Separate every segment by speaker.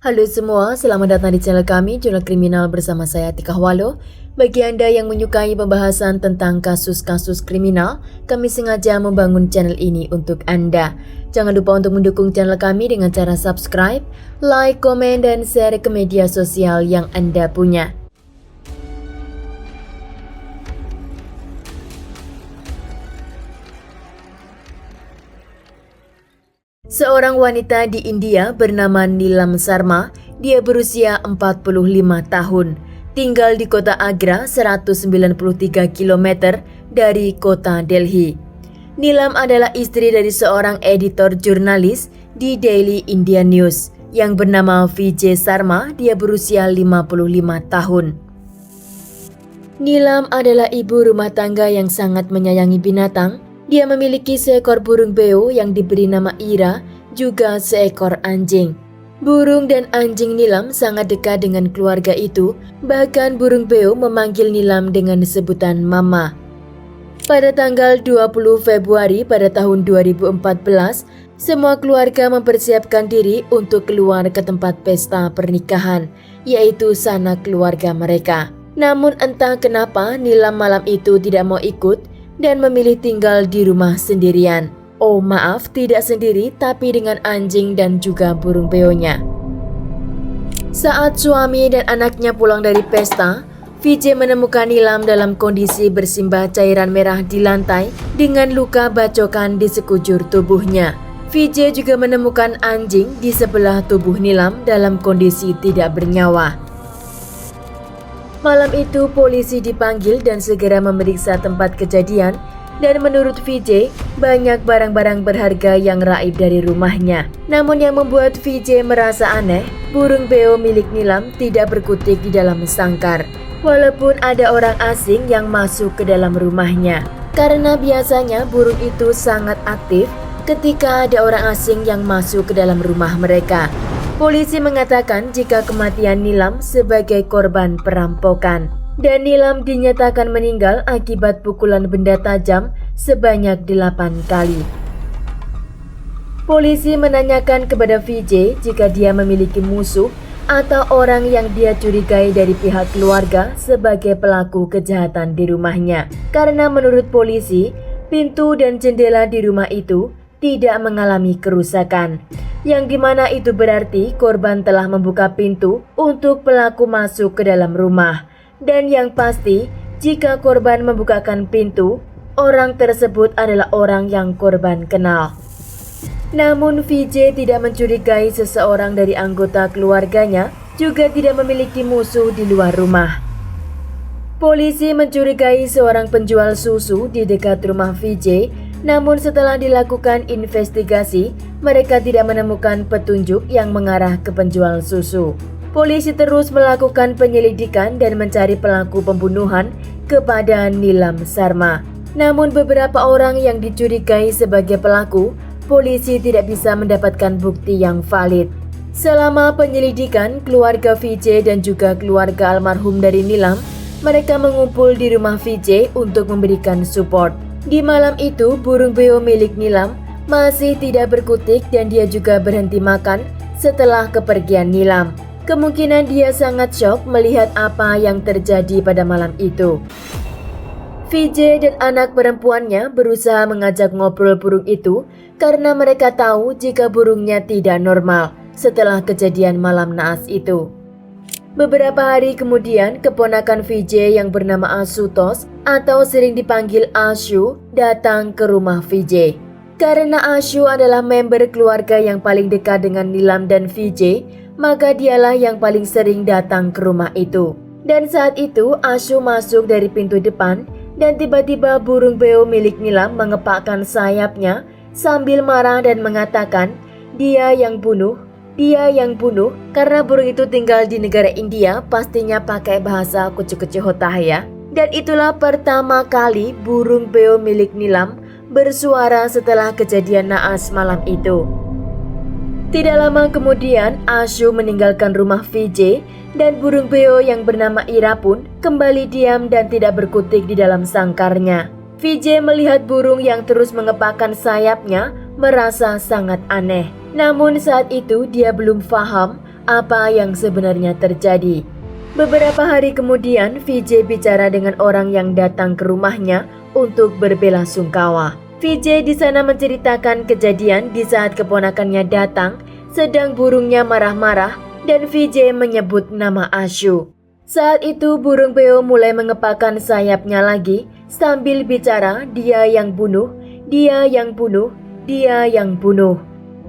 Speaker 1: Halo semua, selamat datang di channel kami, Jurnal Kriminal bersama saya Tika Walo. Bagi Anda yang menyukai pembahasan tentang kasus-kasus kriminal, kami sengaja membangun channel ini untuk Anda. Jangan lupa untuk mendukung channel kami dengan cara subscribe, like, komen, dan share ke media sosial yang Anda punya. Seorang wanita di India bernama Neelam Sharma, dia berusia 45 tahun, tinggal di kota Agra 193 km dari kota Delhi. Neelam adalah istri dari seorang editor jurnalis di Daily Indian News yang bernama Vijay Sharma, dia berusia 55 tahun. Neelam adalah ibu rumah tangga yang sangat menyayangi binatang. Dia memiliki seekor burung beo yang diberi nama Ira, juga seekor anjing. Burung dan anjing Neelam sangat dekat dengan keluarga itu, bahkan burung beo memanggil Neelam dengan sebutan Mama. Pada tanggal 20 Februari pada tahun 2014, semua keluarga mempersiapkan diri untuk keluar ke tempat pesta pernikahan, yaitu sanak keluarga mereka. Namun entah kenapa Neelam malam itu tidak mau ikut dan memilih tinggal di rumah sendirian. Oh maaf, tidak sendiri tapi dengan anjing dan juga burung beonya. Saat suami dan anaknya pulang dari pesta, Vijay menemukan Neelam dalam kondisi bersimbah cairan merah di lantai dengan luka bacokan di sekujur tubuhnya. Vijay juga menemukan anjing di sebelah tubuh Neelam dalam kondisi tidak bernyawa. Malam itu polisi dipanggil dan segera memeriksa tempat kejadian dan menurut Vijay banyak barang-barang berharga yang raib dari rumahnya. Namun yang membuat Vijay merasa aneh, burung beo milik Neelam tidak berkutik di dalam sangkar walaupun ada orang asing yang masuk ke dalam rumahnya. Karena biasanya burung itu sangat aktif ketika ada orang asing yang masuk ke dalam rumah mereka. Polisi mengatakan jika kematian Neelam sebagai korban perampokan dan Neelam dinyatakan meninggal akibat pukulan benda tajam sebanyak 8 kali. Polisi menanyakan kepada Vijay jika dia memiliki musuh atau orang yang dia curigai dari pihak keluarga sebagai pelaku kejahatan di rumahnya. Karena menurut polisi, pintu dan jendela di rumah itu tidak mengalami kerusakan, yang dimana itu berarti korban telah membuka pintu untuk pelaku masuk ke dalam rumah. Dan yang pasti, jika korban membukakan pintu, orang tersebut adalah orang yang korban kenal. Namun Vijay tidak mencurigai seseorang dari anggota keluarganya, juga tidak memiliki musuh di luar rumah. Polisi mencurigai seorang penjual susu di dekat rumah Vijay. Namun setelah dilakukan investigasi, mereka tidak menemukan petunjuk yang mengarah ke penjual susu. Polisi terus melakukan penyelidikan dan mencari pelaku pembunuhan kepada Neelam Sharma. Namun beberapa orang yang dicurigai sebagai pelaku, polisi tidak bisa mendapatkan bukti yang valid. Selama penyelidikan, keluarga Vijay dan juga keluarga almarhum dari Neelam, mereka mengumpul di rumah Vijay untuk memberikan support. Di malam itu, burung beo milik Neelam masih tidak berkutik dan dia juga berhenti makan setelah kepergian Neelam. Kemungkinan dia sangat syok melihat apa yang terjadi pada malam itu. Vijay dan anak perempuannya berusaha mengajak ngobrol burung itu karena mereka tahu jika burungnya tidak normal setelah kejadian malam naas itu. Beberapa hari kemudian, keponakan Vijay yang bernama Ashutosh atau sering dipanggil Ashu datang ke rumah Vijay. Karena Ashu adalah member keluarga yang paling dekat dengan Neelam dan Vijay, maka dialah yang paling sering datang ke rumah itu. Dan saat itu Ashu masuk dari pintu depan dan tiba-tiba burung beo milik Neelam mengepakkan sayapnya sambil marah dan mengatakan, Dia yang bunuh karena burung itu tinggal di negara India pastinya pakai bahasa kucu-kucu hotah ya. Dan itulah pertama kali burung beo milik Neelam bersuara setelah kejadian naas malam itu. Tidak lama kemudian Ashu meninggalkan rumah Vijay dan burung beo yang bernama Ira pun kembali diam dan tidak berkutik di dalam sangkarnya. Vijay melihat burung yang terus mengepakkan sayapnya merasa sangat aneh. Namun saat itu dia belum paham apa yang sebenarnya terjadi. Beberapa hari kemudian, VJ bicara dengan orang yang datang ke rumahnya untuk berbelasungkawa. VJ di sana menceritakan kejadian di saat keponakannya datang, sedang burungnya marah-marah dan VJ menyebut nama Ashu. Saat itu burung beo mulai mengepakkan sayapnya lagi sambil bicara, dia yang bunuh, dia yang bunuh, dia yang bunuh.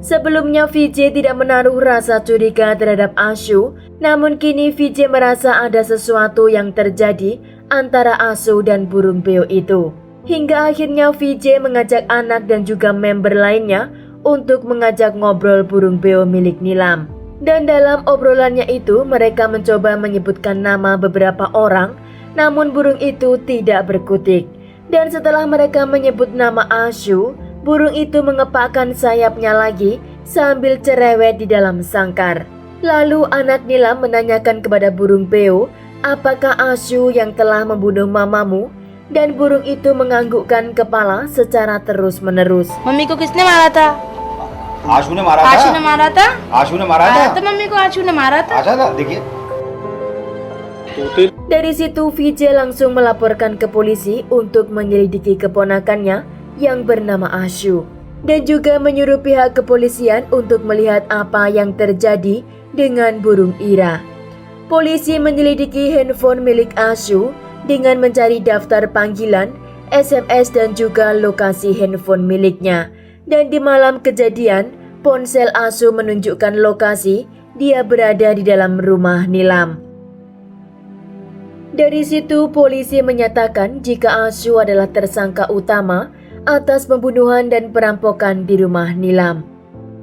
Speaker 1: Sebelumnya VJ tidak menaruh rasa curiga terhadap Ashu, namun kini VJ merasa ada sesuatu yang terjadi antara Ashu dan burung beo itu. Hingga akhirnya VJ mengajak anak dan juga member lainnya untuk mengajak ngobrol burung beo milik Nilam. Dan dalam obrolannya itu mereka mencoba menyebutkan nama beberapa orang, namun burung itu tidak berkutik. Dan setelah mereka menyebut nama Ashu, burung itu mengepakkan sayapnya lagi sambil cerewet di dalam sangkar. Lalu anak Nilam menanyakan kepada burung beo, apakah Ashu yang telah membunuh mamamu? Dan burung itu menganggukkan kepala secara terus-menerus.
Speaker 2: Mummy को किसने मारा था?
Speaker 3: आशू ने मारा था।
Speaker 2: आशू ने मारा था?
Speaker 3: आशू ने मारा था।
Speaker 2: तो मम्मी को आशू ने मारा था।
Speaker 3: अच्छा था, देखिए।
Speaker 1: Dari situ VJ langsung melaporkan ke polisi untuk menyelidiki keponakannya yang bernama Ashu, dan juga menyuruh pihak kepolisian untuk melihat apa yang terjadi dengan burung Ira. Polisi menyelidiki handphone milik Ashu dengan mencari daftar panggilan, SMS dan juga lokasi handphone miliknya. Dan di malam kejadian, ponsel Ashu menunjukkan lokasi dia berada di dalam rumah Nilam. Dari situ polisi menyatakan jika Ashu adalah tersangka utama atas pembunuhan dan perampokan di rumah Nilam.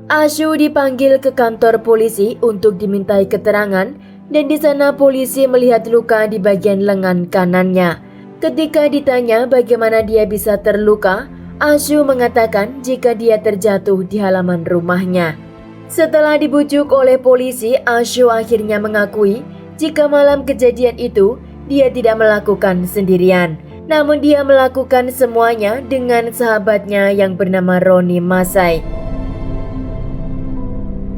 Speaker 1: Ashu dipanggil ke kantor polisi untuk dimintai keterangan, dan di sana polisi melihat luka di bagian lengan kanannya. Ketika ditanya bagaimana dia bisa terluka, Ashu mengatakan jika dia terjatuh di halaman rumahnya. Setelah dibujuk oleh polisi, Ashu akhirnya mengakui jika malam kejadian itu dia tidak melakukan sendirian, namun dia melakukan semuanya dengan sahabatnya yang bernama Roni Masai.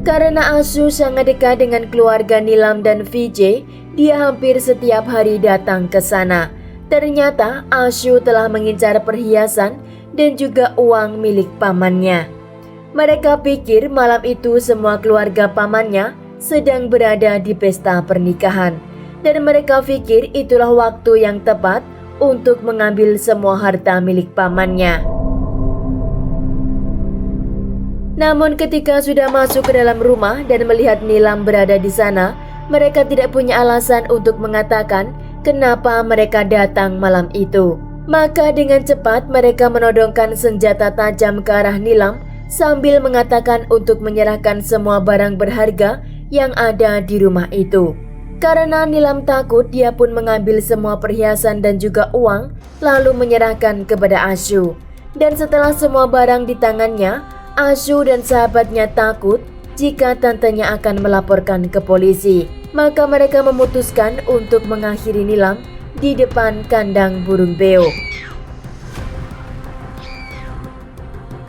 Speaker 1: Karena Ashu sangat dekat dengan keluarga Nilam dan VJ, dia hampir setiap hari datang ke sana. Ternyata Ashu telah mengincar perhiasan dan juga uang milik pamannya. Mereka pikir malam itu semua keluarga pamannya sedang berada di pesta pernikahan, dan mereka pikir itulah waktu yang tepat untuk mengambil semua harta milik pamannya. Namun ketika sudah masuk ke dalam rumah dan melihat Nilam berada di sana, mereka tidak punya alasan untuk mengatakan kenapa mereka datang malam itu. Maka dengan cepat mereka menodongkan senjata tajam ke arah Nilam sambil mengatakan untuk menyerahkan semua barang berharga yang ada di rumah itu. Karena Nilam takut, dia pun mengambil semua perhiasan dan juga uang lalu menyerahkan kepada Ashu. Dan setelah semua barang di tangannya, Ashu dan sahabatnya takut jika tantenya akan melaporkan ke polisi. Maka mereka memutuskan untuk mengakhiri Nilam di depan kandang burung beo.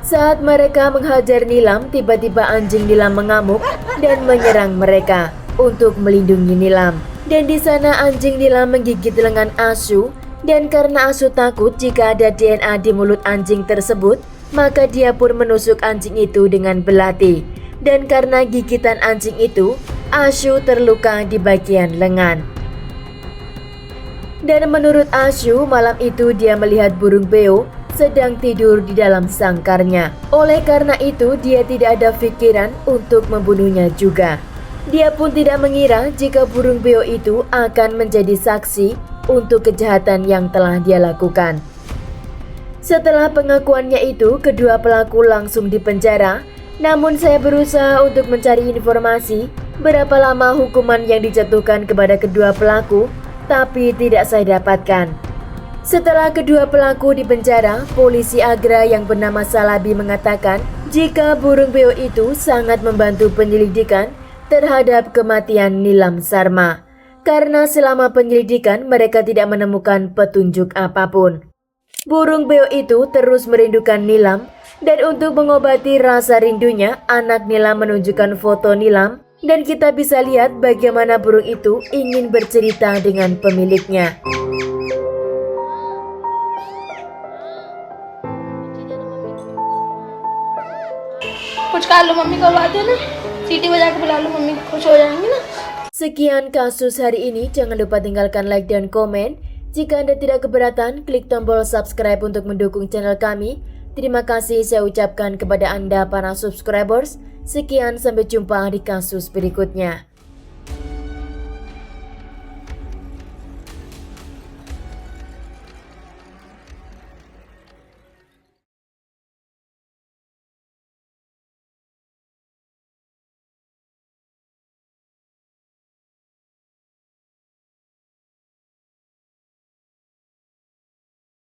Speaker 1: Saat mereka menghajar Nilam, tiba-tiba anjing Nilam mengamuk dan menyerang mereka untuk melindungi Nilam. Dan di sana anjing Nilam menggigit lengan Ashu, dan karena Ashu takut jika ada DNA di mulut anjing tersebut, maka dia pun menusuk anjing itu dengan belati. Dan karena gigitan anjing itu, Ashu terluka di bagian lengan. Dan menurut Ashu, malam itu dia melihat burung beo sedang tidur di dalam sangkarnya. Oleh karena itu, dia tidak ada pikiran untuk membunuhnya juga. Dia pun tidak mengira jika burung beo itu akan menjadi saksi untuk kejahatan yang telah dia lakukan. Setelah pengakuannya itu, kedua pelaku langsung dipenjara. Namun saya berusaha untuk mencari informasi berapa lama hukuman yang dijatuhkan kepada kedua pelaku, tapi tidak saya dapatkan. Setelah kedua pelaku dipenjara, polisi Agra yang bernama Salabi mengatakan jika burung beo itu sangat membantu penyelidikan terhadap kematian Nilam Sarma. Karena selama penyelidikan mereka tidak menemukan petunjuk apapun. Burung beo itu terus merindukan Nilam, dan untuk mengobati rasa rindunya, anak Nilam menunjukkan foto Nilam Dan kita bisa lihat bagaimana burung itu ingin bercerita dengan pemiliknya.
Speaker 2: कुछ खा लो, मम्मी कब आते हैं ना, सीटी बजा के बुला लो, मम्मी खुश हो जाएंगे ना।
Speaker 1: Sekian kasus hari ini, jangan lupa tinggalkan like dan komen. Jika Anda tidak keberatan, klik tombol subscribe untuk mendukung channel kami. Terima kasih saya ucapkan kepada Anda para subscribers. Sekian, sampai jumpa di kasus berikutnya.